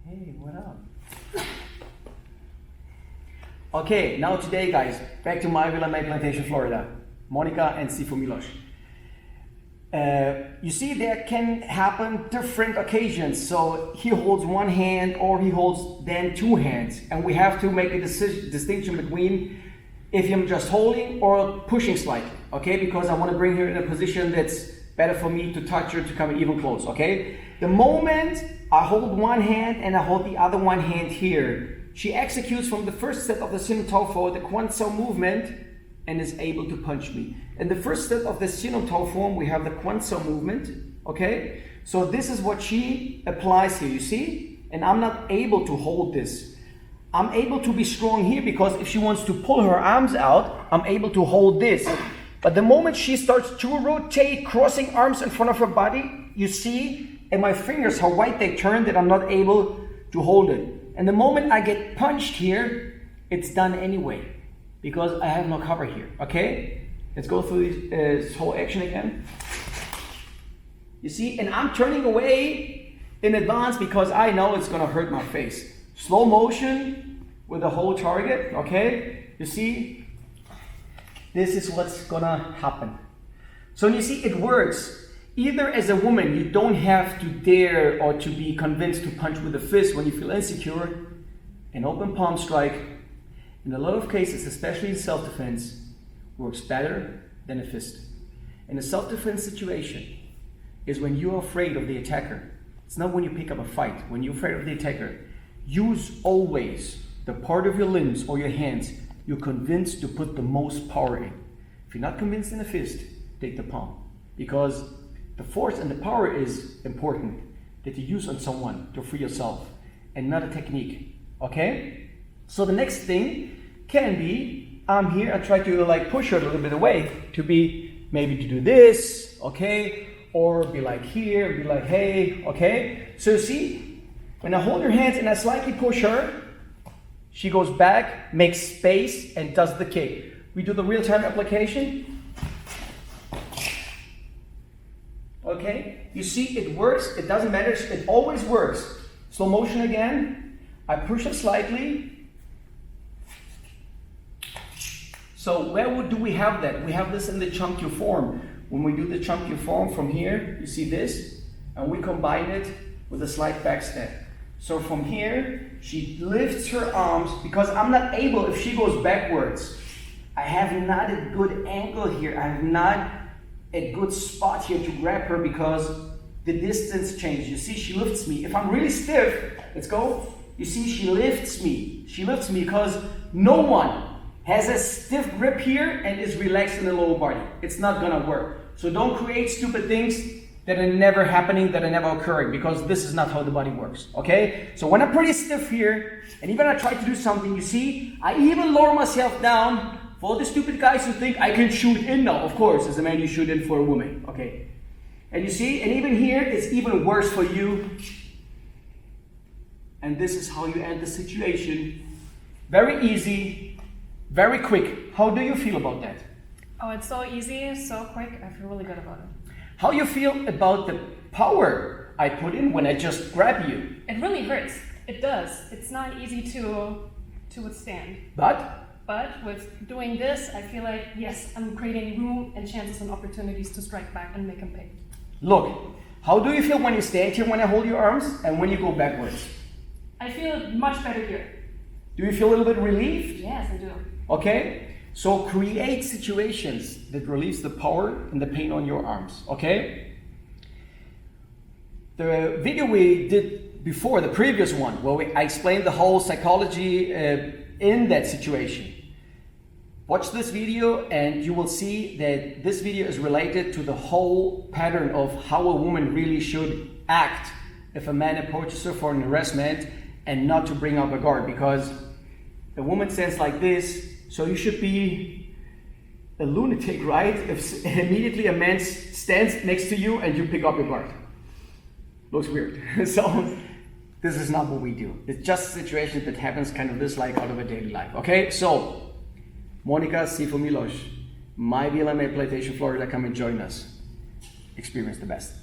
Hey, what up? Okay, now today, guys, back to my villa, May Plantation, Florida. Monica and Sifu Milos. You see, there can happen different occasions. So he holds one hand or he holds then two hands. And we have to make a distinction between if I'm just holding or pushing slightly, okay? Because I want to bring her in a position that's better for me to touch her to come even close, okay? The moment I hold one hand and I hold the other one hand here, she executes from the first step of the Siu Nim Tau form, the Quan Sao movement, and is able to punch me. In the first step of the Siu Nim Tau form, we have the Quan Sao movement, okay? So this is what she applies here, you see? And I'm not able to hold this. I'm able to be strong here because if she wants to pull her arms out, I'm able to hold this. But the moment she starts to rotate, crossing arms in front of her body, you see in my fingers how wide they turn that I'm not able to hold it. And the moment I get punched here, it's done anyway because I have no cover here, okay? Let's go through this whole action again. You see, and I'm turning away in advance because I know it's gonna hurt my face. Slow motion with the whole target, okay? You see? This is what's gonna happen. So you see, it works. Either as a woman, you don't have to dare or to be convinced to punch with a fist when you feel insecure. An open palm strike, in a lot of cases, especially in self-defense, works better than a fist. In a self-defense situation is when you're afraid of the attacker. It's not when you pick up a fight. When you're afraid of the attacker, use always the part of your limbs or your hands you're convinced to put the most power in. If you're not convinced in a fist, take the palm. Because the force and the power is important that you use on someone to free yourself and not a technique, okay? So the next thing can be, I'm here, I try to like push her a little bit away to be, maybe to do this, okay? Or be like here, be like, hey, okay? So see, when I hold her hands and I slightly push her, she goes back, makes space, and does the kick. We do the real-time application. Okay, you see it works, it doesn't matter, it always works. Slow motion again, I push it slightly. So where do we have that? We have this in the Chum Kiu form. When we do the Chum Kiu form from here, you see this, and we combine it with a slight back step. So from here, she lifts her arms because I'm not able, if she goes backwards, I have not a good angle here. I have not a good spot here to grab her because the distance changes. You see, she lifts me. If I'm really stiff, let's go. You see, she lifts me. She lifts me because no one has a stiff grip here and is relaxed in the lower body. It's not gonna work. So don't create stupid things that are never happening, that are never occurring, because this is not how the body works, okay? So when I'm pretty stiff here, and even I try to do something, you see, I even lower myself down. For all the stupid guys who think I can shoot in now, of course, as a man you shoot in for a woman, okay? And you see, and even here, it's even worse for you. And this is how you end the situation. Very easy, very quick. How do you feel about that? Oh, it's so easy, so quick. I feel really good about it. How you feel about the power I put in when I just grab you? It really hurts. It does. It's not easy to withstand. But with doing this, I feel like, yes, I'm creating room and chances and opportunities to strike back and make them pay. Look, how do you feel when you stand here when I hold your arms and when you go backwards? I feel much better here. Do you feel a little bit relieved? Yes, I do. Okay? So create situations that release the power and the pain on your arms, okay? The video we did before, the previous one, where I explained the whole psychology in that situation. Watch this video and you will see that this video is related to the whole pattern of how a woman really should act if a man approaches her for an harassment and not to bring up a guard, because the woman stands like this. So you should be a lunatic, right? If immediately a man stands next to you and you pick up your guard. Looks weird. So this is not what we do. It's just a situation that happens kind of this like out of a daily life. Okay, so Monica, Sifu Milos, my VLMA Plantation, Florida, come and join us. Experience the best.